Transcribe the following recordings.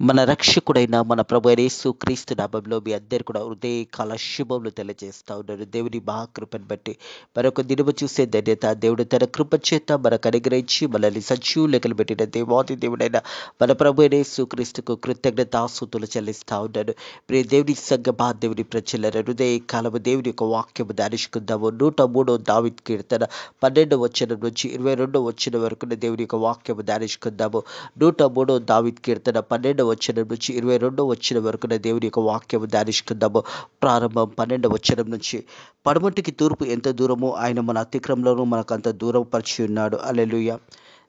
మన రక్షకుడైన మన ప్రభు అయిన యేసుక్రీస్తు నామములో మీ అందరు కూడా హృదయకాల శుభములు తెలియజేస్తా ఉన్నారు. దేవుని మహాకృపను బట్టి మరొక దినము చూసే ధన్యత దేవుడు తన కృప చేత మనకు అనుగ్రహించి మనల్ని సజీవులకలు పెట్టిన దేవాది దేవుడైన మన ప్రభు అయిన యేసుక్రీస్తుకు కృతజ్ఞతాస్తుతులు చెల్లిస్తా ఉన్నాను. ప్రియ దేవుని సంగమా దేవుని ప్రజల హృదయ కాలము దేవుని యొక్క వాక్యము ధ్యానించుకుందాము. 103 దావీదు కీర్తన 12వ వచనం నుంచి 22వ వచనం వరకు దేవుని యొక్క వాక్యము ధ్యానించుకుందాము. 103 దావీదు కీర్తన 12వ వచనం నుంచి 22వ వచనం వరకు దేవుని యొక్క వాక్యము ధ్యానించుకుందాము. ప్రారంభం 12వ వచనం నుంచి. పడమటికి తూర్పు ఎంత దూరమో ఆయన మన అతిక్రమంలోనూ మనకు అంత దూరం పరిచి ఉన్నాడు. హల్లెలూయా.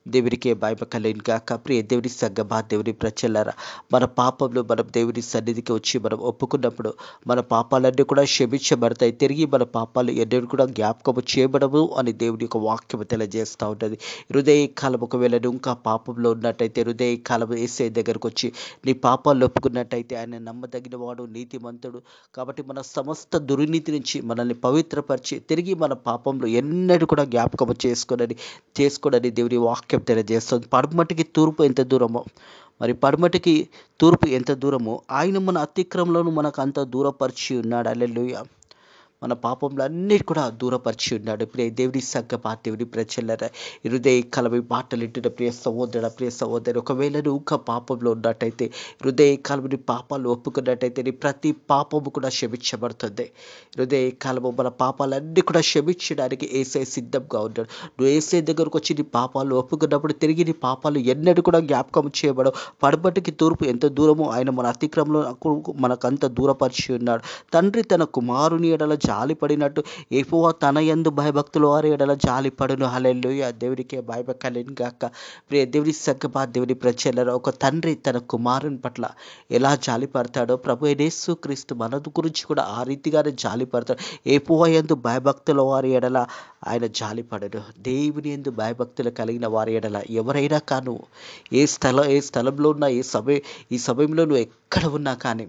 దేవునికే మహిమ కలుగును గాక. ప్రియ దేవుని సంగమా దేవుని ప్రజలారా, మన పాపంలో మనం దేవుని సన్నిధికి వచ్చి మనం ఒప్పుకున్నప్పుడు మన పాపాలన్నీ కూడా క్షమించబడతాయి. తిరిగి మన పాపాలు ఎన్నడూ కూడా జ్ఞాపకము చేయబడవు అని దేవుని యొక్క వాక్యము తెలియజేస్తూ ఉంటుంది. హృదయ కాలం ఒకవేళ నువ్వు ఇంకా పాపంలో ఉన్నట్టయితే హృదయ కాలం యేసయ్య దగ్గరకు వచ్చి నీ పాపాలు ఒప్పుకున్నట్టయితే ఆయన నమ్మదగిన వాడు, నీతిమంతుడు. కాబట్టి మన సమస్త దుర్నీతి నుంచి మనల్ని పవిత్రపరిచి తిరిగి మన పాపంలో ఎన్నడూ కూడా జ్ఞాపకము చేసుకోడని దేవుని వాక్యం తెలియజేస్తుంది. పడమటికి తూర్పు ఎంత దూరమో, మరి పడమటికి తూర్పు ఎంత దూరమో ఆయన మన అతిక్రమంలోనూ మనకు అంత దూరపరిచి ఉన్నాడు. హల్లెలూయా. మన పాపంలో అన్నిటి కూడా దూరపరిచి ఉన్నాడు. ప్రియ దేవుని సంగమా దేవుని ప్రజలారా, హృదయ కలవి మాటలు ఇంటున్న ప్రియ సహోదరి, ఒకవేళ నువ్వు ఇంకా పాపంలో ఉన్నట్టయితే హృదయ కలవిని పాపాలు ఒప్పుకున్నట్టయితే నీ ప్రతి పాపము కూడా క్షమించబడుతుంది. హృదయ కాలము మన పాపాలన్నీ కూడా క్షమించడానికి యేసయ్య సిద్ధంగా ఉన్నాడు. నువ్వు యేసయ్య దగ్గరకు వచ్చి నీ పాపాలు ఒప్పుకున్నప్పుడు తిరిగి నీ పాపాలు ఎన్నడూ కూడా జ్ఞాపకం చేయబడవు. పడమటికి తూర్పు ఎంత దూరమో ఆయన మన అతిక్రమంలో మనకంత దూరపరిచి ఉన్నాడు. తండ్రి తన కుమారుని ఎడల జాలిపడినట్టు యెహోవా తన యందు భయభక్తుల వారి ఎడల జాలిపడును. హల్లెలూయా. దేవునికే మహిమ కలుగును గాక. ప్రియ దేవుని సంగమా దేవుని ప్రజలారా, ఒక తండ్రి తన కుమారుని పట్ల ఎలా జాలిపడతాడో ప్రభు అయిన యేసుక్రీస్తు మన గురించి కూడా ఆ రీతిగానే జాలిపడతాడు. యెహోవా యందు భయభక్తుల వారి ఎడల ఆయన జాలిపడను. దేవుని యందు భయభక్తులు కలిగిన వారి ఎడల ఎవరైనా కాను, ఏ స్థలంలో ఉన్నా, ఈ సమయంలో నువ్వు ఎక్కడ ఉన్నా కానీ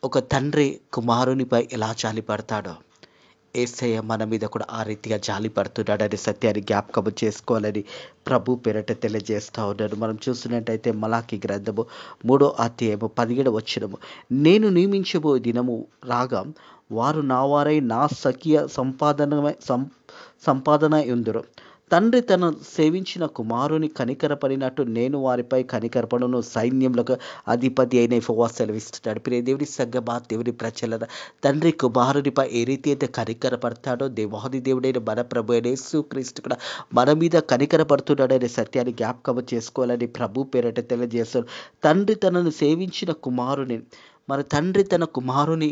ఒక తండ్రి కుమారునిపై ఎలా జాలిపడతాడో యేసయ్య మన మీద కూడా ఆ రీతిగా జాలిపడుతున్నాడనే సత్యాన్ని జ్ఞాపకము చేసుకోవాలని ప్రభు పేరట తెలియజేస్తూ ఉన్నాడు. మనం చూస్తున్నట్టయితే మలాకి గ్రంథము 3వ అధ్యాయము 17వ వచనము. నేను నియమించబో దినము రాగా వారు నా వారై నా సఖ్య సంపాదన యుందురు. తండ్రి తన సేవించిన కుమారుని కనికరపడినట్టు నేను వారిపై కనికరపడును. సైన్యములకు అధిపతి అయిన యెహోవా సెలవిస్తున్నాడు. ప్రియ దేవుని సంగమా దేవుని ప్రజలారా, తండ్రి కుమారునిపై ఏ రీతి అయితే కనికరపడతాడో దేవాది దేవుడైన మన ప్రభు అయిన యేసుక్రీస్తు కూడా మన మీద కనికరపడుతున్నాడనే సత్యాన్ని జ్ఞాపకం చేసుకోవాలని ప్రభు పేరట తెలియజేస్తాడు. తండ్రి తనను సేవించిన కుమారుని, మరి తండ్రి తన కుమారుని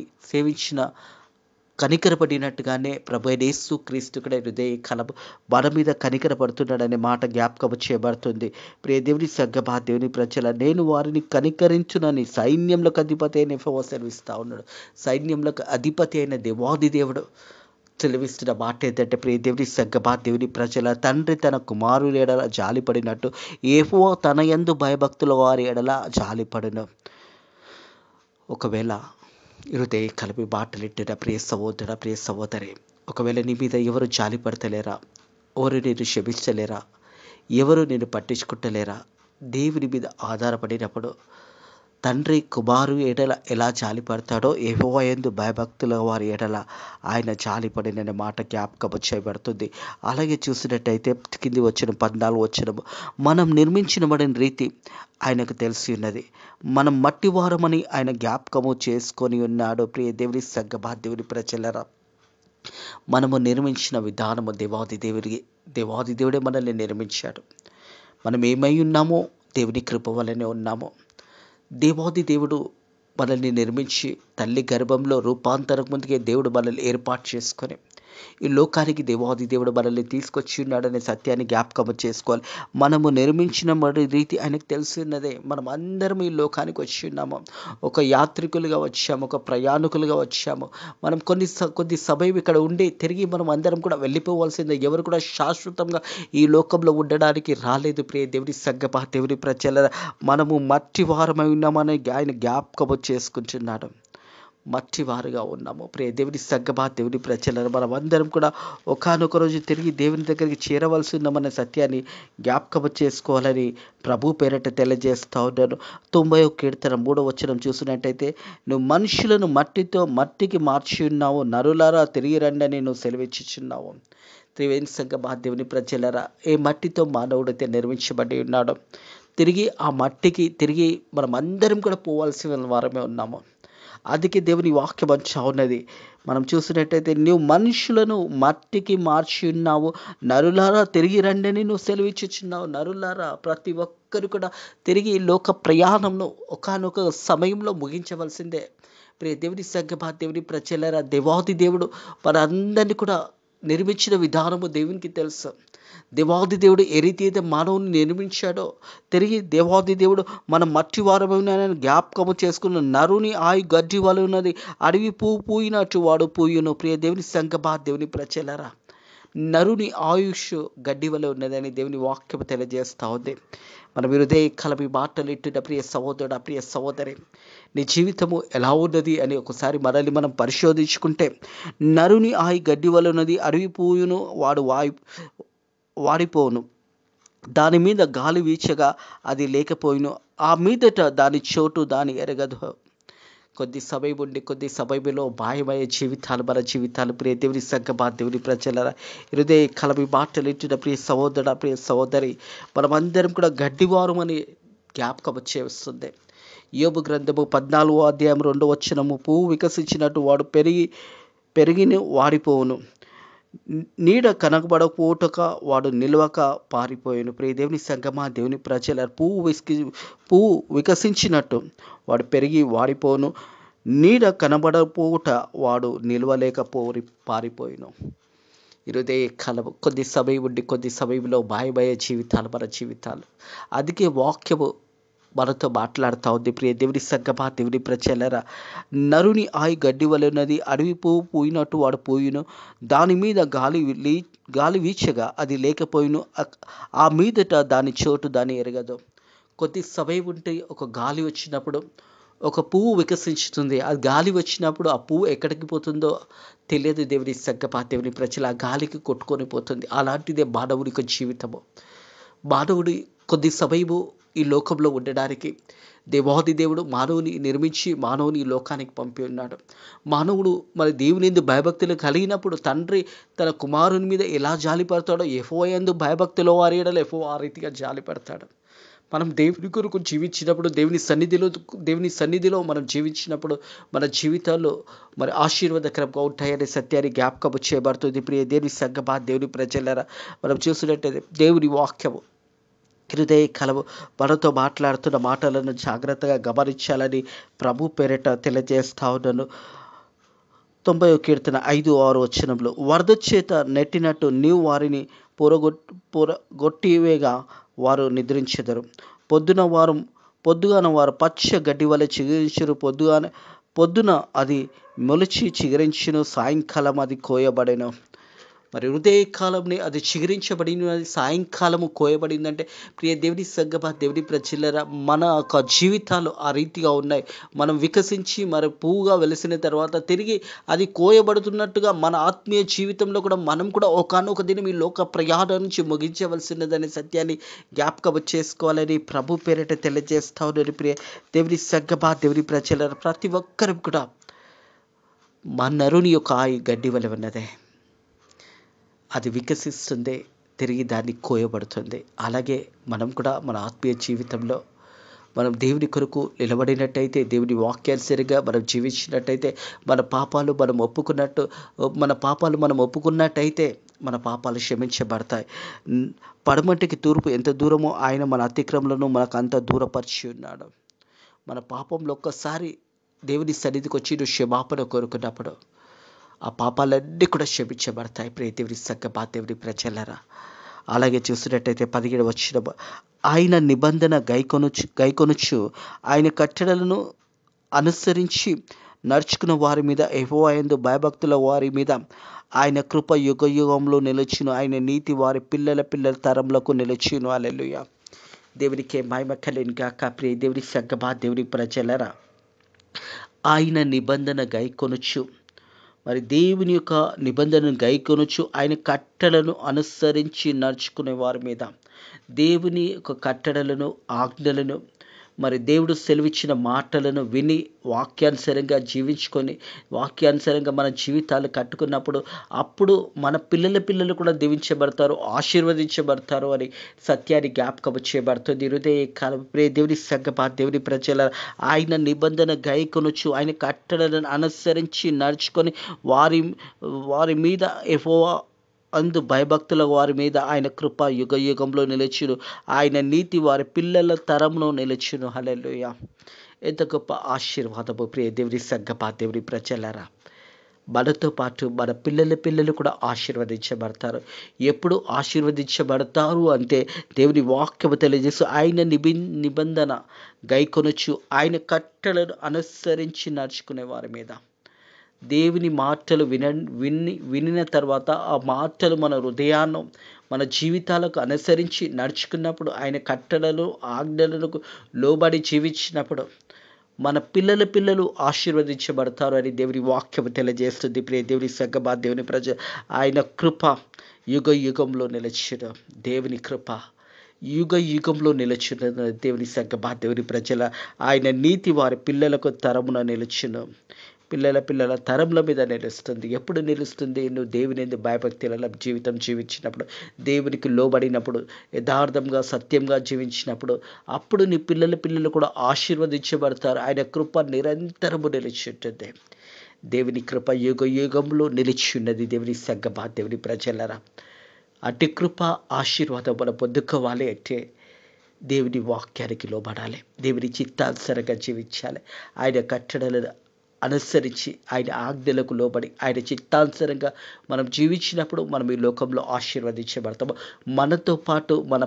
కనికరపడినట్టుగానే ప్రభు అయిన యేసుక్రీస్తు కూడా హృదయ కలము మన మీద కనికరపడుతున్నాడనే మాట జ్ఞాపకం చేయబడుతుంది. ప్రియ దేవుని సంగమా దేవుని ప్రజల, నేను వారిని కనికరించునని సైన్యములకు అధిపతి అయిన యెహోవా సెలవిస్తా ఉన్నాడు. సైన్యములకు అధిపతి అయిన దేవాది దేవుడు సెలవిస్తున్న మాట ఏంటంటే, ప్రియ దేవుని సంగమా దేవుని ప్రజల, తండ్రి తన కుమారుని ఎడల జాలిపడినట్టు యెహోవా తన యందు భయభక్తుల వారి ఎడల జాలిపడును. ఒకవేళ హృదయ కలిపి మాటలిట్టిన ప్రియ సహోదరి, ఒకవేళ నీ మీద ఎవరు జాలి పడతలేరా, ఎవరు నేను క్షమించలేరా, ఎవరు నేను పట్టించుకుంటలేరా, దేవుని మీద ఆధారపడినప్పుడు తండ్రి కుమారు ఎడల ఎలా జాలిపడతాడో యెహోవా యందు భయభక్తుల వారి ఎడల ఆయన జాలిపడిన మాట జ్ఞాపకం చేయబడుతుంది. అలాగే చూసినట్టయితే కింది వచ్చిన 14 వచనము. మనం నిర్మించబడిన రీతి ఆయనకు తెలిసి ఉన్నది, మనం మట్టివారమని ఆయన జ్ఞాపకము చేసుకొని ఉన్నాడు. ప్రియ దేవుని సంగమా దేవుని ప్రజలారా, మనము నిర్మించిన విధానము దేవాది దేవుడే మనల్ని నిర్మించాడు. మనం ఏమై ఉన్నామో దేవుని కృప వల్లనే ఉన్నాము. దేవాది దేవుడు మనల్ని నిర్మించి తల్లి గర్భంలో రూపాంతరం ముందుకే దేవుడు మనల్ని ఏర్పాటు చేసుకొని ఈ లోకానికి దేవాది దేవుడు మనల్ని తీసుకొచ్చి ఉన్నాడనే సత్యాన్ని జ్ఞాపకం చేసుకోవాలి. మనము నిర్మించిన రీతి ఆయనకు తెలిసి ఉన్నదే. మనం అందరం ఈ లోకానికి వచ్చి ఉన్నాము. ఒక యాత్రికులుగా వచ్చాము, ఒక ప్రయాణికులుగా వచ్చాము. మనం కొద్ది సమయం ఇక్కడ ఉండి తిరిగి మనం అందరం కూడా వెళ్ళిపోవాల్సిందే. ఎవరు కూడా శాశ్వతంగా ఈ లోకంలో ఉండడానికి రాలేదు. ప్రియ దేవుని సంగమా దేవుని ప్రజల, మనము మట్టి వారమై ఉన్నామని ఆయన జ్ఞాపకం చేసుకుంటున్నాడు. మట్టివారుగా ఉన్నాము. ప్రియ దేవుని సంగమా, దేవుని ప్రజలను మనమందరం కూడా ఒకానొక రోజు తిరిగి దేవుని దగ్గరికి చేరవలసి ఉన్నామన్న సత్యాన్ని జ్ఞాపకం చేసుకోవాలని ప్రభు పేరట తెలియజేస్తా ఉన్నాను. 91 కీర్తన 3వ వచనం చూసినట్టయితే, నువ్వు మనుషులను మట్టికి మార్చి ఉన్నావు, నరులారా తిరిగి రండి అని నువ్వు సెలవిచ్చుచున్నావు. త్రివేణి సంగమా, దేవుని ప్రజలరా, ఏ మట్టితో మానవుడైతే నిర్మించబడి ఉన్నాడో ఆ మట్టికి తిరిగి మనం అందరం కూడా పోవాల్సిన వారమే ఉన్నాము. అందుకే దేవుని వాక్యం అంచా ఉన్నది. మనం చూసినట్టయితే, నువ్వు మనుషులను మట్టికి మార్చి ఉన్నావు, నరులారా తిరిగి రండి అని నువ్వు సెలవిచ్చుచున్నావు. నరులారా, ప్రతి ఒక్కరు కూడా తిరిగి లోక ప్రయాణంను ఒకానొక సమయంలో ముగించవలసిందే. ప్రియ దేవుని సంగమా, దేవుని ప్రజలారా, దేవాది దేవుడు మనందరినీ కూడా నిర్మించిన విధానము దేవునికి తెలుసు. దేవాది దేవుడు ఏ రీతి అయితే మానవుని నిర్మించాడో, తిరిగి దేవాది దేవుడు మన మట్టి వారమైన జ్ఞాపకము చేసుకున్న నరుని ఆయు గడ్డి వలె ఉన్నది, అడవి పువ్వు పూయినట్టు వాడు పూయును. ప్రియ దేవుని సంగమా, దేవుని ప్రజలారా, నరుని ఆయుష్ గడ్డి వలె ఉన్నదని దేవుని వాక్యం తెలియజేస్తూ ఉంది. మన హృదయ కలపి మాటలు ఇట్టిన ప్రియ సహోదరుడు, ప్రియ సహోదరి, నీ జీవితము ఎలా ఉన్నది అని ఒకసారి మనల్ని మనం పరిశోధించుకుంటే, నరుని ఆయు గడ్డి వలె ఉన్నది, అడవి పూయును, వాడు వాడిపోను, దాని మీద గాలి వీచగా అది లేకపోయిను, ఆ మీదట దాని చోటు దాని ఎరగదు. కొద్ది సమయంలో మాయమయ్యే జీవితాలు మన జీవితాలు. ప్రియ దేవుని సంగమా, దేవుని ప్రజలారా, హృదయ కలవి మాటలు ఇంటున్న ప్రియ సహోదరుడు, ప్రియ సహోదరి, మనమందరం కూడా గడ్డివారమని జ్ఞాపకం వచ్చేస్తుంది. యోబు గ్రంథము 14వ అధ్యాయం 2వ వచనము, పువ్వు వికసించినట్టు వాడు పెరిగిన వాడిపోవును, నీడ కనబడకపోవటక వాడు నిలవక పారిపోయాను. ప్రియ దేవుని సంగమా, దేవుని ప్రజల, పువ్వు వికసించినట్టు వాడు పెరిగి వాడిపోను, నీడ కనబడకపోవట వాడు నిలవలేక పారిపోయాను. ఈరోజే కొద్ది సమయంలో మాయమయ్యే జీవితాలు మన జీవితాలు. అందుకే వాక్యము మనతో మాట్లాడుతూ ఉంది. ప్రియ దేవుని సంగమా, దేవుని ప్రజలారా, నరుని ఆయు గడ్డి వలె ఉన్నది, అడవి పువ్వు పూయినట్టు వాడు పూయును, దాని మీద గాలి వీచగా అది లేకపోయిను, ఆ మీదట దాని చోటు దాని ఎరగదు. కొద్ది సమయం ఉంటే ఒక గాలి వచ్చినప్పుడు ఒక పువ్వు వికసించుతుంది. ఆ గాలి వచ్చినప్పుడు ఆ పువ్వు ఎక్కడికి పోతుందో తెలియదు. దేవుని సంగమా, దేవుని ప్రజలు, ఆ గాలికి కొట్టుకొని పోతుంది. అలాంటిదే మానవుని జీవితము. మానవుడి కొద్ది సమయము ఈ లోకంలో ఉండడానికి దేవాది దేవుడు మానవుని నిర్మించి మానవుని ఈ లోకానికి పంపి ఉన్నాడు. మానవుడు మరి దేవుని యందు భయభక్తులు కలిగినప్పుడు తండ్రి తన కుమారుని మీద ఎలా జాలి పడతాడో, యెహోవా యందు భయభక్తులు వారి యెడల యెహోవా ఆ రీతిగా జాలి పడతాడు. మనం దేవుని కొరకు జీవించినప్పుడు, దేవుని సన్నిధిలో మనం జీవించినప్పుడు మన జీవితాల్లో మరి ఆశీర్వాదకరంగా ఉంటాయనే సత్యాన్ని జ్ఞాపకం చేయబడుతుంది. ప్రియ దేవుని సంగమా, దేవుని ప్రజలారా, మనం చూసినట్టయితే దేవుని వాక్యము హృదయ కలవు మనతో మాట్లాడుతున్న మాటలను జాగ్రత్తగా గమనించాలని ప్రభు పేరిట తెలియజేస్తా ఉన్నాను. 90వ కీర్తన 5-6 వచనంలో, వరద చేత నెట్టినట్టు నీవు వారిని పొరగొట్టివేగా వారు నిద్రించెదరు. పొద్దుగాన వారు పచ్చ గడ్డి వలె చిగురించురు, పొద్దున అది మొలిచి చిగురించును, సాయంకాలం అది కోయబడెను. మరి హృదయకాలంని అది చిగురించబడినది, సాయంకాలము కోయబడిందంటే ప్రియ దేవుని సంగమా, దేవుని ప్రజలారా, మన యొక్క జీవితాలు ఆ రీతిగా ఉన్నాయి. మనం వికసించి మరి పువ్వుగా వెలిసిన తర్వాత తిరిగి అది కోయబడుతున్నట్టుగా మన ఆత్మీయ జీవితంలో కూడా మనం కూడా ఒకానొక దినం ఈ లోక ప్రయాణం నుంచి ముగించవలసినదనే సత్యాన్ని జ్ఞాపకం చేసుకోవాలని ప్రభు పేరిట తెలియజేస్తా ఉన్నారు. ప్రియ దేవుని సంగమా, దేవుని ప్రజలారా, ప్రతి ఒక్కరు కూడా మా నరుని యొక్క ఆయి గడ్డి వలె ఉన్నదే, అది వికసిస్తుంది, తిరిగి దాన్ని కోయబడుతుంది. అలాగే మనం కూడా మన ఆత్మీయ జీవితంలో మనం దేవుని కొరకు నిలబడినట్టయితే, దేవుని వాక్యానుసారంగా మనం జీవించినట్టయితే, మన పాపాలు మనం ఒప్పుకున్నట్టయితే మన పాపాలు క్షమించబడతాయి. పడమటికి తూర్పు ఎంత దూరమో ఆయన మన అతిక్రమలను మనకు అంత దూరపరిచి ఉన్నాడు. మన పాపంలో ఒక్కసారి దేవుని సన్నిధికి వచ్చి నువ్వు క్షమాపణ కోరుకున్నప్పుడు ఆ పాపాలన్నీ కూడా క్షమించబడతాయి. ప్రియ దేవుని సంగమా, దేవుని ప్రజలారా, అలాగే చూసినట్టయితే 17వ వచనం, ఆయన నిబంధన గైకొనుచు ఆయన కట్టడలను అనుసరించి నడుచుకున్న వారి మీద, యెహోవా యందు భయభక్తుల వారి మీద ఆయన కృప యుగయుగంలో నిలుచును, ఆయన నీతి వారి పిల్లల తరములకు నిలుచును. హల్లెలూయా. దేవునికి మహిమ కలుగును గాక. ప్రియ దేవుని సంగమా, దేవుని ప్రజలారా, ఆయన నిబంధన గైకొనుచు, మరి దేవుని యొక్క నిబంధనను గైకొనుచు ఆయన కట్టడలను అనుసరించి నడుచుకునే వారి మీద, దేవుని యొక్క కట్టడలను, ఆజ్ఞలను, మరి దేవుడు సెలవిచ్చిన మాటలను విని వాక్యానుసారంగా జీవించుకొని వాక్యానుసారంగా మన జీవితాలు కట్టుకున్నప్పుడు అప్పుడు మన పిల్లలు కూడా దీవించబడతారు, ఆశీర్వదించబడతారు అని సత్యాన్ని జ్ఞాపకం చేయబడుతుంది. హృదయ కాలం ప్రియ దేవుని సంగమా, దేవుని ప్రజల ఆయన నిబంధన గైకొనుచు ఆయన కట్టడలను అనుసరించి నడుచుకొని వారి వారి మీద యెహోవా అందు భయభక్తుల వారి మీద ఆయన కృప యుగ యుగంలో నిలిచును, ఆయన నీతి వారి పిల్లల తరంలో నిలిచును. హల్లెలూయా! ఎంత గొప్ప ఆశీర్వాదము ప్రియ దేవుని సంగమా, దేవుని ప్రజలారా. మనతో పాటు మన పిల్లలు కూడా ఆశీర్వదించబడతారు. ఎప్పుడు ఆశీర్వదించబడతారు అంటే దేవుని వాక్యము తెలియజేస్తూ ఆయన నిబంధన గైకొనుచు ఆయన కట్టలను అనుసరించి నడుచుకునే వారి మీద, దేవుని మాటలు వినిన తర్వాత ఆ మాటలు మన హృదయాన్ని మన జీవితాలకు అనుసరించి నడుచుకున్నప్పుడు, ఆయన కట్టడలు ఆజ్ఞలకు లోబడి జీవించినప్పుడు మన పిల్లలు ఆశీర్వదించబడతారు అని దేవుని వాక్యం తెలియజేస్తుంది. ప్రియ దేవుని సంగమా, దేవుని ప్రజ ఆయన కృప యుగ యుగంలో నిలిచిన దేవుని కృప యుగ యుగంలో నిలిచిన దేవుని సంగమా, దేవుని ప్రజల ఆయన నీతి వారి పిల్లలకు తరమున నిలిచును, పిల్లల తరముల మీద నిలుస్తుంది. ఎప్పుడు నిలుస్తుంది? నువ్వు దేవుని యందు భయభక్తుల జీవితం జీవించినప్పుడు, దేవునికి లోబడినప్పుడు, యథార్థంగా సత్యంగా జీవించినప్పుడు, అప్పుడు నీ పిల్లలు కూడా ఆశీర్వదించబడతారు. ఆయన కృప నిరంతరము నిలిచి ఉంటుంది. దేవుని కృప యుగ యుగంలో నిలిచి ఉన్నది. దేవుని సంగమా, దేవుని ప్రజలరా, అట్టి కృప ఆశీర్వాదం మనం పొందుకోవాలి అంటే దేవుని వాక్యానికి లోబడాలి, దేవుని చిత్తానుసారంగా జీవించాలి, ఆయన కట్టడలను అనుసరించి ఆయన ఆజ్ఞలకు లోబడి ఆయన చిత్తానుసారంగా మనం జీవించినప్పుడు మనం ఈ లోకంలో ఆశీర్వదించబడతాము. మనతో పాటు మన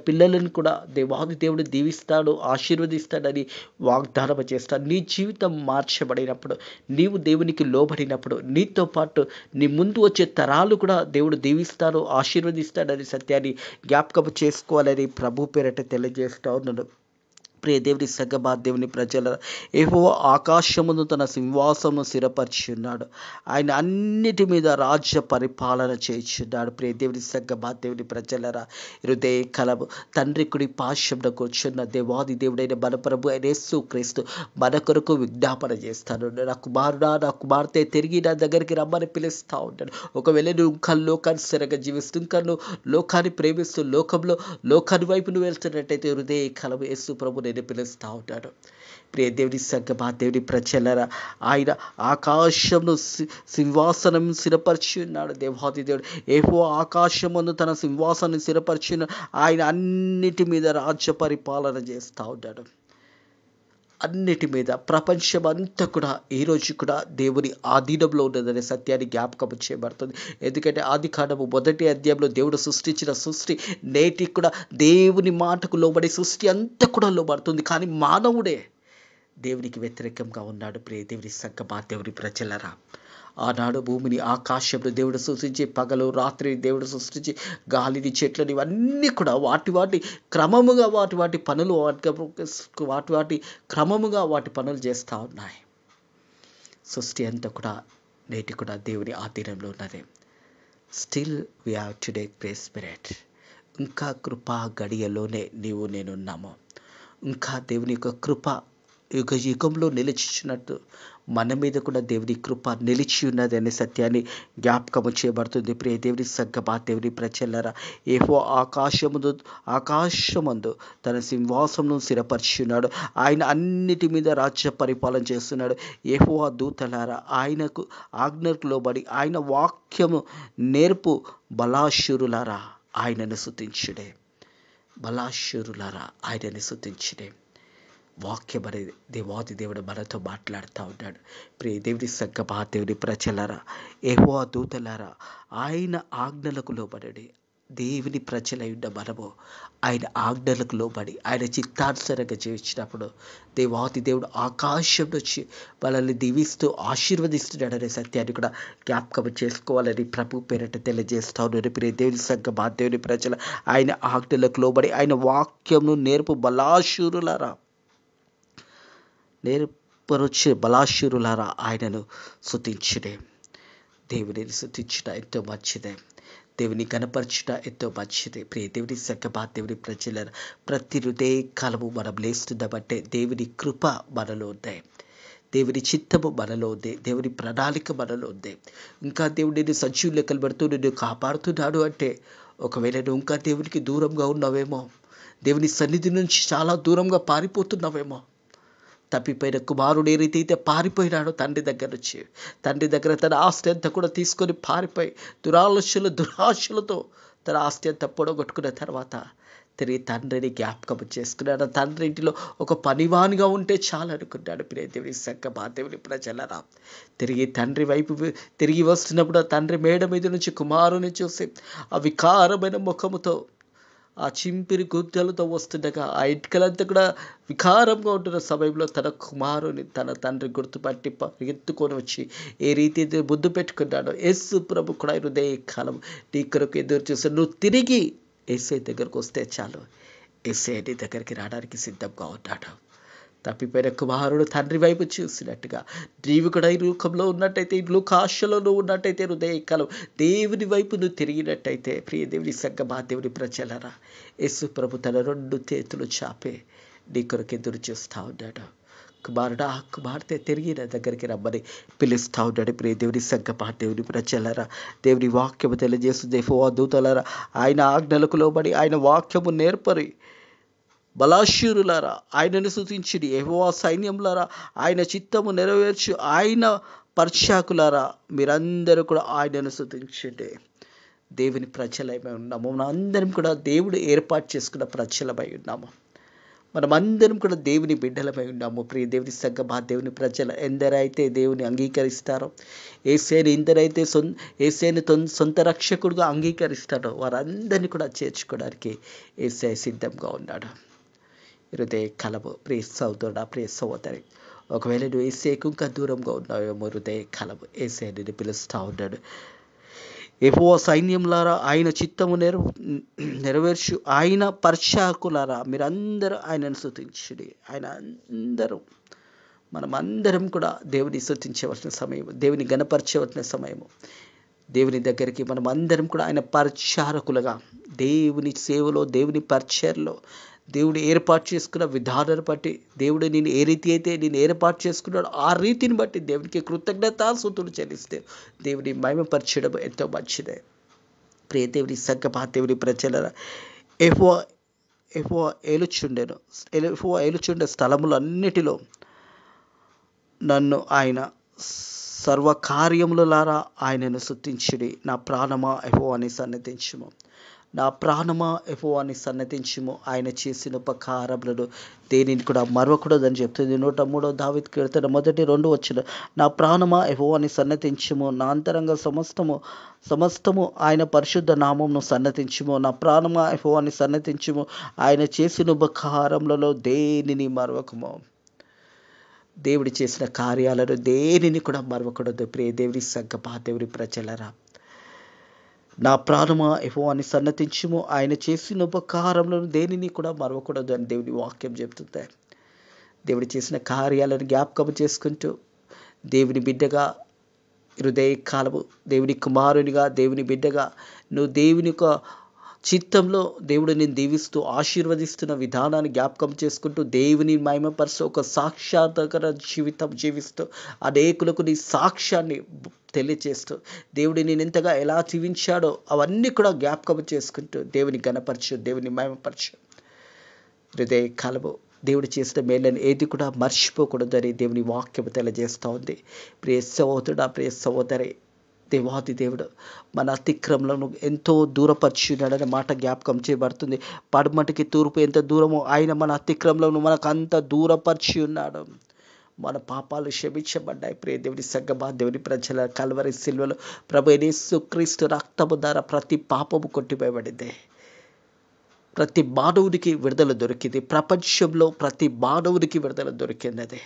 పిల్లలను కూడా దేవాది దేవుడు దీవిస్తాడు, ఆశీర్వదిస్తాడని వాగ్దానం చేస్తాడు. నీ జీవితం మార్చబడినప్పుడు, నీవు దేవునికి లోబడినప్పుడు, నీతో పాటు నీ ముందు వచ్చే తరాలు కూడా దేవుడు దీవిస్తాడు, ఆశీర్వదిస్తాడని సత్యాన్ని జ్ఞాపకం చేసుకోవాలని ప్రభు పేరట తెలియజేస్తా ఉన్నాడు. ప్రియ దేవుని సంగమా, దేవుని ప్రజల యెహోవా ఆకాశమును తన సింహాసనము స్థిరపరిచి ఉన్నాడు, ఆయన అన్నిటి మీద రాజ్య పరిపాలన చేయుచున్నాడు. ప్రియ దేవుని సంగమా, దేవుని ప్రజలరా, హృదయ కలము తండ్రి కుడి పార్శ్వమున కూర్చున్న దేవాది దేవుడైన మన ప్రభు అయిన యేసుక్రీస్తు మన కొరకు విజ్ఞాపన చేస్తాను. నా కుమారుడా, నా కుమార్తె, తిరిగి నా దగ్గరికి రమ్మని పిలుస్తూ ఉంటాడు. ఒకవేళ నువ్వు ఇంకా లోకాన్ని స్థిరంగా జీవిస్తూ, ఇంకా నువ్వు లోకాన్ని ప్రేమిస్తూ లోకాన్ని వైపు నువ్వు వెళ్తున్నట్టయితే హృదయ కలము యేసు ప్రభు నేను పిలుస్తూ ఉంటాడు. ప్రియ దేవుని సంగమా, దేవుని ప్రజలరా, ఆయన ఆకాశంను సింహాసనం స్థిరపరిచి ఉన్నాడు. దేవాది దేవుడు యెహోవా ఆకాశమును తన సింహాసనం స్థిరపరిచి ఉన్నాడు, ఆయన అన్నిటి మీద రాజ్య పరిపాలన చేస్తూ ఉంటాడు. అన్నిటి మీద ప్రపంచం అంతా కూడా ఈరోజు కూడా దేవుని ఆధీనంలో ఉన్నదనే సత్యాన్ని జ్ఞాపకం చేయబడుతుంది. ఎందుకంటే ఆది కాండము 1వ అధ్యాయంలో దేవుడు సృష్టించిన సృష్టి నేటికి కూడా దేవుని మాటకు లోబడి సృష్టి అంతా కూడా లోబడుతుంది. కానీ మానవుడే దేవునికి వ్యతిరేకంగా ఉన్నాడు. ప్రియ దేవుని సంగమా, దేవుని ప్రజలరా, ఆనాడు భూమిని ఆకాశంలో దేవుడు సృష్టించి, పగలు రాత్రి దేవుడు సృష్టించి, గాలిని చెట్లని ఇవన్నీ కూడా వాటి క్రమముగా వాటి పనులు వాటి క్రమముగా వాటి పనులు చేస్తూ ఉన్నాయి. సృష్టి అంతా కూడా నేటి కూడా దేవుని ఆధీనంలో ఉన్నది. Still we have today praise spirit. ఇంకా కృపా గడియలోనే నీవు నేనున్నాము. ఇంకా దేవుని యొక్క కృప యుగ యుగంలో నిలిచినట్టు మన మీద కూడా దేవుని కృప నిలిచి ఉన్నది అనే సత్యాన్ని జ్ఞాపకము చేయబడుతుంది. ప్రియ దేవుని సంగమా, దేవుని ప్రజలరా, యెహోవా ఆకాశమందు తన సింహాసనమును స్థిరపరిచి ఉన్నాడు, ఆయన అన్నిటి మీద రాజ్య పరిపాలన చేస్తున్నాడు. యెహోవా దూతలారా, ఆయనకు ఆజ్ఞకు లోబడి ఆయన వాక్యము నేర్పు బలాశూరులారా ఆయనను స్తుతించుడే. బలాశూరులారా ఆయనను స్తుతించుడే. వాక్యం అనేది దేవాది దేవుడు మనతో మాట్లాడుతూ ఉన్నాడు. ప్రియ దేవుని సంగమా, దేవుని ప్రజలారా, యెహోవా దూతలారా ఆయన ఆజ్ఞలకు లోబడి, దేవుని ప్రజలై ఉన్న మనము ఆయన ఆజ్ఞలకు లోబడి ఆయన చిత్తానుసారంగా జీవించినప్పుడు దేవాది దేవుడు ఆకాశం నుంచి మనల్ని దీవిస్తూ ఆశీర్వదిస్తున్నాడనే సత్యాన్ని కూడా జ్ఞాపకం చేసుకోవాలని ప్రభు పేరట తెలియజేస్తా ఉన్నారు. ప్రియ దేవుని సంగమా, దేవుని ప్రజల ఆయన ఆజ్ఞలకు లోబడి ఆయన వాక్యంను నేర్పు బలాశూరులారా బలపరచే బలాశూరులారా ఆయనను స్తుతించుడే. దేవునిని స్తుతించుట ఎంతో మంచిదే. దేవుని కనపరచుట ఎంతో మంచిది. ప్రియ దేవుని సంగమా, దేవుని ప్రజల ప్రతి హృదయ కాలము మనం లేస్తున్నబట్టే దేవుని కృప మనలో ఉంది, దేవుని చిత్తము మనలో ఉంది, దేవుని ప్రణాళిక మనలో ఉంది. ఇంకా దేవుడు నిన్ను సజీవ లెక్కలు పెడుతూ నిన్ను కాపాడుతున్నాడు అంటే ఒకవేళ నువ్వు ఇంకా దేవునికి దూరంగా ఉన్నావేమో, దేవుని సన్నిధి నుంచి చాలా దూరంగా పారిపోతున్నావేమో. తప్పిపోయిన కుమారుడు ఏ రీతి అయితే పారిపోయినాడో తండ్రి దగ్గర నుంచి, తండ్రి దగ్గర తన ఆస్తి అంతా కూడా తీసుకొని పారిపోయి దురాశలతో తన ఆస్తి అంతా పొడగొట్టుకున్న తర్వాత తిరిగి తండ్రిని జ్ఞాపకం చేసుకున్నాడు. తండ్రి ఇంటిలో ఒక పనివానిగా ఉంటే చాలు అనుకున్నాడు. ప్రియ దేవుని సంగమా, దేవుని ప్రజలరా, తిరిగి తండ్రి వైపు తిరిగి వస్తున్నప్పుడు ఆ తండ్రి మేడ మీద నుంచి కుమారుని చూసి ఆ వికారమైన ముఖముతో ఆ చింపిరి గుడ్డలతో వస్తుండగా ఆ ఇటుకలంతా కూడా వికారంగా ఉంటున్న సమయంలో తన కుమారుని తన తండ్రి గుర్తుపట్టి ఎత్తుకొని వచ్చి ఏ రీతి అయితే ముద్దు పెట్టుకున్నాడో యేసు ప్రభు కూడా హృదయ కాలం నీ కొరకు ఎదురు చూసి నువ్వు తిరిగి యేసే దగ్గరకు వస్తే చాలు, యేసే నీ దగ్గరికి రావడానికి సిద్ధంగా ఉన్నాడు. తప్పిపోయిన కుమారుడు తండ్రి వైపు చూసినట్టుగా నీవు కూడా ఈ లోకంలో ఉన్నట్టయితే, ఈ లోకాశలో నువ్వు ఉన్నట్టయితే, హృదయకాలం దేవుని వైపు నువ్వు తిరిగినట్టయితే, ప్రియ దేవుని సంగమా, దేవుని ప్రజలరా, యేసు ప్రభు తన 2 చేతులు చాపే నీ కొరకు ఎదురు చూస్తూ ఉన్నాడు. కుమారుడా, కుమార్తె తిరిగి నా దగ్గరికి రమ్మని పిలుస్తూ ఉన్నాడు. ప్రియ దేవుని సంగమా, దేవుని ప్రజలరా, దేవుని వాక్యము తెలియజేస్తుంది. యెహోవా దూతలారా ఆయన ఆజ్ఞలకు లోబడి ఆయన వాక్యము నేర్పరి బలాశూరులారా ఆయనను స్తుతించుడి. యెహోవా సైన్యములారా ఆయన చిత్తము నెరవేర్చు ఆయన పర్షాకులారా మీరందరూ కూడా ఆయనను స్తుతించండి. దేవుని ప్రజలమై ఉన్నాము. మనందరం కూడా దేవుడు ఏర్పాటు చేసుకున్న ప్రజలమై ఉన్నాము. మనమందరం కూడా దేవుని బిడ్డలమై ఉన్నాము. ప్రియ దేవుని సంగమా, దేవుని ప్రజలు ఎందరైతే దేవుని అంగీకరిస్తారో, యేసేని సొంత రక్షకుడుగా అంగీకరిస్తారో వారందరినీ కూడా చేర్చుకోవడానికి యేసే సిద్ధంగా ఉన్నాడు. హృదయ కలము, ప్రియ సోదరుడా, ప్రియ సహోదరి, ఒకవేళ నువ్వు యేసేకు ఇంకా దూరంగా ఉన్నావేమో, హృదయ కలము, యేసే నిన్ను పిలుస్తూ ఉన్నాడు. యెహోవా సైన్యములారా ఆయన చిత్తము నెరవేర్చు ఆయన పర్షాకులారా మీరందరూ ఆయనను స్తుతించుడి. మనమందరం కూడా దేవుని స్తుతించవలసిన సమయం, దేవుని గణపరచవలసిన సమయము. దేవుని దగ్గరికి మనం అందరం కూడా ఆయన పరిచారకులుగా దేవుని సేవలో, దేవుని పరిచర్లో, దేవుడు ఏర్పాటు చేసుకున్న విధానాన్ని బట్టి, దేవుడు నేను ఏ రీతి అయితే నేను ఏర్పాటు చేసుకున్నాడో ఆ రీతిని బట్టి దేవునికి కృతజ్ఞతాస్తుతులు చెల్లిస్తే దేవుని మహిమపరచడం ఎంతో మంచిదే. ప్రియ దేవుని సంగమా, దేవుని ప్రజలరా, యెహోవా ఏలుచుండే స్థలములన్నిటిలో నన్ను ఆయన సర్వకార్యములారా ఆయనను స్తుతించుడి. నా ప్రాణమా యెహోవాని సన్నతించుము, నా ప్రాణమా యెహోవాని సన్నతించుము. ఆయన చేసిన ఉపకారములను దేనిని కూడా మరవకూడదని చెప్తుంది. 103 దావీదు కీర్తన 1-2 వచనం. నా ప్రాణమా యెహోవాని సన్నతించుము, నా అంతరంగ సమస్తము ఆయన పరిశుద్ధ నామమును సన్నతించుము. నా ప్రాణమా యెహోవాని సన్నతించుము, ఆయన చేసిన ఉపకారములలో దేనిని మరవకము. దేవుడు చేసిన కార్యాలను దేనిని కూడా మరవకూడదు. ప్రియ దేవుని సంగమా, దేవుని ప్రజలరా, నా ప్రాణమా యెహోవాని సన్నతించుము, ఆయన చేసిన ఉపకారములను దేనిని కూడా మరవకూడదు అని దేవుని వాక్యం చెప్తుంది. దేవుడు చేసిన కార్యాలను జ్ఞాపకం చేసుకుంటూ దేవుని బిడ్డగా, హృదయ కాలము దేవుని కుమారునిగా, దేవుని బిడ్డగా నువ్వు దేవుని యొక్క చిత్తంలో దేవుడు నేను దీవిస్తూ ఆశీర్వదిస్తున్న విధానాన్ని జ్ఞాపకం చేసుకుంటూ దేవుని మహిమపరుస్తూ ఒక సాక్షాత్కర జీవితం జీవిస్తూ అనేకులకు నీ సాక్ష్యాన్ని తెలియచేస్తూ దేవుడు నేను ఎంతగా ఎలా జీవించాడో అవన్నీ కూడా జ్ఞాపకం చేసుకుంటూ దేవుని గణపరచు, దేవుని మహిమపరచు. హృదయ కాలము దేవుడు చేసిన మేళ్ళని ఏది కూడా మర్చిపోకూడదని దేవుని వాక్యము తెలియజేస్తూ ఉంది. ప్రియ సహోదరుడా, ప్రియ సహోదరి, దేవాది దేవుడు మన అతిక్రమలను ఎంతో దూరపరిచినాడనే మాట జ్ఞాపకం చేయబడుతుంది. పడమటికి తూర్పు ఎంత దూరమో ఆయన మన అతిక్రమలను మనకు అంత దూరపరిచి ఉన్నాడు. మన పాపాలు క్షమించబడ్డాయి. ప్రియ దేవుని సంగమా, దేవుని ప్రజల కల్వరి సిలువలో ప్రభు యేసుక్రీస్తు రక్తము ద్వారా ప్రతి పాపము కొట్టివేయబడింది. ప్రతి మానవునికి విడుదల దొరికింది. ప్రపంచంలో ప్రతి మానవునికి విడుదల దొరికినది.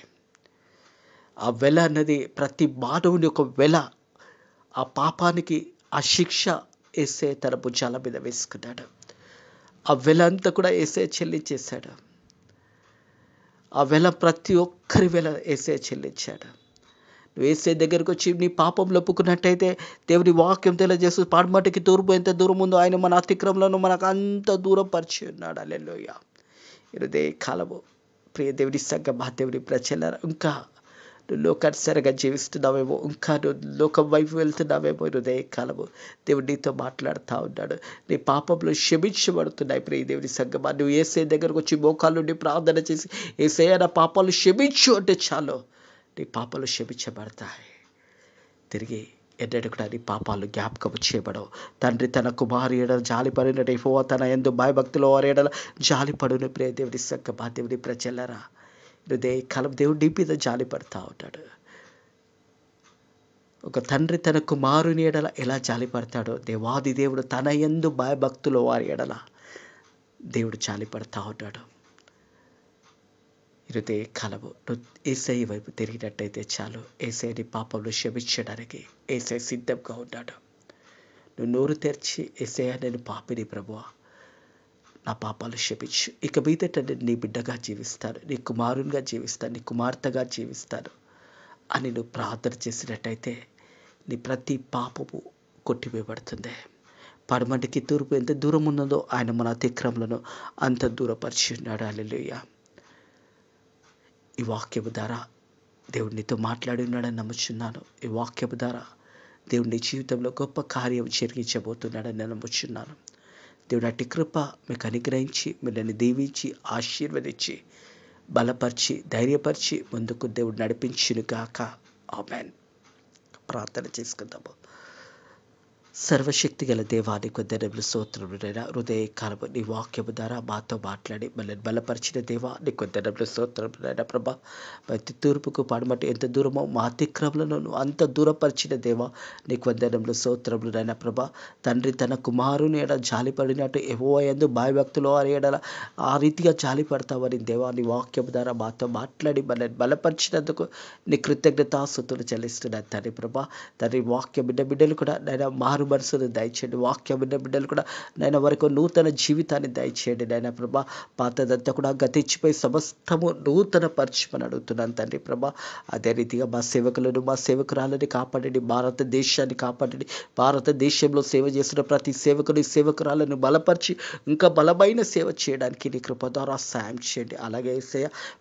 ఆ వెల అన్నది ప్రతి మానవుని ఒక వెల. ఆ పాపానికి ఆ శిక్ష యేసే తన భుజాల మీద వేసుకున్నాడు. ఆ వెల అంతా కూడా యేసే చెల్లించేశాడు. ఆ వెల ప్రతి ఒక్కరి వెల యేసయ్య చెల్లించాడు. నువ్వు యేసయ్య దగ్గరకు వచ్చి నీ పాపంలో ఒప్పుకున్నట్టయితే దేవుని వాక్యం తెలియజేస్తూ పడమటికి తూర్పు ఎంత దూరం ఉందో ఆయన మన అతిక్రమలను మనకు అంత దూరం పరిచి ఉన్నాడు. హల్లెలూయా. ఇదే కాలము ప్రియ దేవుని సంగమా, దేవుని ప్రజలారా, ఇంకా నువ్వు లోకానుసారంగా జీవిస్తున్నావేమో, ఇంకా నువ్వు లోకం వైపు వెళ్తున్నావేమో, ఇదే కాలము దేవుడు నీతో మాట్లాడుతూ ఉన్నాడు. నీ పాపంలో క్షమించబడుతున్నాయి. ప్రియ దేవుని సంగమా, నువ్వు యేసయ్య దగ్గరకు వచ్చి మోకాళ్ళ నుండి ప్రార్థన చేసి యేసయ్య నా పాపాలు క్షమించు అంటే చాలు, నీ పాపాలు క్షమించబడతాయి. తిరిగి ఎన్నడూ కూడా నీ పాపాలు జ్ఞాపకం చేయబడవు. తండ్రి తన కుమారు ఎడల జాలిపడినట్టు యెహోవా తన యందు భయభక్తులు వారి ఎడల జాలిపడును. ప్రియ దేవుని సంగమా, దేవుని ప్రజలారా, హృదయ కాలం దేవుడు నీ మీద జాలిపడతా ఉంటాడు. ఒక తండ్రి తన కుమారుని ఎడల ఎలా జాలిపడతాడో దేవాది దేవుడు తన యందు భయభక్తులు వారి ఎడల దేవుడు జాలిపడతా ఉంటాడు. హృదయ కాలము యేసయ్య వైపు తిరిగినట్టయితే చాలు, యేసయ్యని పాపంలో క్షమించడానికి యేసయ్య సిద్ధంగా ఉన్నాడు. నువ్వు నోరు తెరిచి యేసయ్య నేను పాపిని ప్రభువా, నా పాపాలు క్షమించు, ఇక మీదట నేను నీ బిడ్డగా జీవిస్తాను, నీ కుమారునిగా జీవిస్తాను, నీ కుమార్తెగా జీవిస్తాను అని నువ్వు ప్రార్థన చేసినట్టయితే నీ ప్రతి పాపము కొట్టివేయబడుతుంది. పడమటికి తూర్పు ఎంత దూరం ఉన్నదో ఆయన మన అతిక్రమలను అంత దూరపరిచి ఉన్నాడు. హల్లెలూయా. ఈ వాక్యము ద్వారా దేవుడు నీతో మాట్లాడి ఉన్నాడని నమ్ముచున్నాను. ఈ వాక్యము ద్వారా దేవుడు నీ జీవితంలో గొప్ప కార్యం జరిగించబోతున్నాడని నేను నమ్ముచున్నాను. దేవుడు అట్టి కృప మీకు అనుగ్రహించి మిమ్మల్ని దీవించి ఆశీర్వదించి బలపరిచి ధైర్యపరిచి ముందుకు దేవుడు నడిపించును గాక. ఆమేన్. ప్రార్థన చేసుకుందాము. సర్వశక్తి గల దేవానికి వందనములు, స్తోత్రములైనా హృదయ కాలము నీ వాక్యము ద్వారా మాతో మాట్లాడి మళ్ళీ బలపరిచిన దేవా నీకు వందనములు, స్తోత్రములైనా ప్రభా. ప్రతి తూర్పుకు పడమటి ఎంత దూరమో మా అతిక్రమలను అంత దూరపరిచిన దేవా నీకు వందనములు, స్తోత్రములైనా ప్రభా. తండ్రి తన కుమారుని ఎడ జాలిపడినట్టు యెహోవా యందు భయభక్తులు వారి ఎడల ఆ రీతిగా జాలిపడతావని దేవా నీ వాక్యము ద్వారా మాతో మాట్లాడి మళ్ళీ బలపరిచినందుకు నీ కృతజ్ఞతాస్తుతులు చెల్లిస్తున్నాను తండ్రి ప్రభా. తండ్రి వాక్య బిడ్డలు కూడా నేను మారు మనసును దయచేయండి. వాక్య బిడ్డలు కూడా నేను వరకు నూతన జీవితాన్ని దయచేయండి నాయన ప్రభా. పాతదంతా కూడా గతించిపోయి సమస్తము నూతన పరచమని అడుగుతున్నాను తండ్రి ప్రభా. అదే రీతిగా మా సేవకులను మా సేవకురాలని కాపాడండి, భారతదేశాన్ని కాపాడండి. భారతదేశంలో సేవ చేస్తున్న ప్రతి సేవకుని సేవకురాలను బలపరిచి ఇంకా బలమైన సేవ చేయడానికి నీ కృప ద్వారా సాయం చేయండి. అలాగే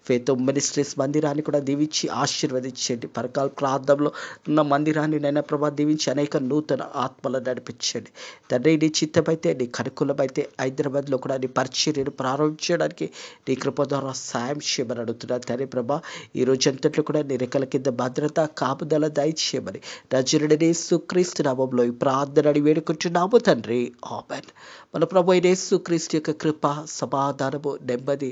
ఫేత్ మినిస్ట్రీస్ మందిరాన్ని కూడా దీవించి ఆశీర్వదించండి. పరకాల ప్రాంతంలో ఉన్న మందిరాన్ని నైనా ప్రభా దీవించి అనేక నూతన ఆత్మలను నడిపించండి తండ్రి. నీ చిత్తమైతే నీ కనుకూలమైతే హైదరాబాద్లో కూడా నీ పరిచర్యను ప్రారంభించడానికి నీ కృప ద్వారా సాయం చేయమని అడుగుతున్నాను తండ్రి ప్రభా. ఈ రోజు అంతట్లో కూడా నీ రెక్కల కింద భద్రత కాపుదల దయచేయమని నజరుడైన యేసుక్రీస్తు నామములో ఈ ప్రార్థన వేడుకుంటున్నాము తండ్రి. ఆమేన్. మన ప్రభు అయిన యేసుక్రీస్తు యొక్క కృప, సమాధానము, నెమ్మది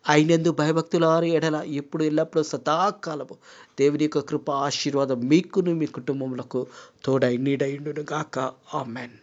అయినందు భయభక్తుల ఎడల ఇప్పుడు ఎల్లప్పుడూ సదాకాలము దేవుని యొక్క కృప ఆశీర్వాదం మీకును మీ కుటుంబములకు తోడై నీడైండును గాక. ఆమేన్.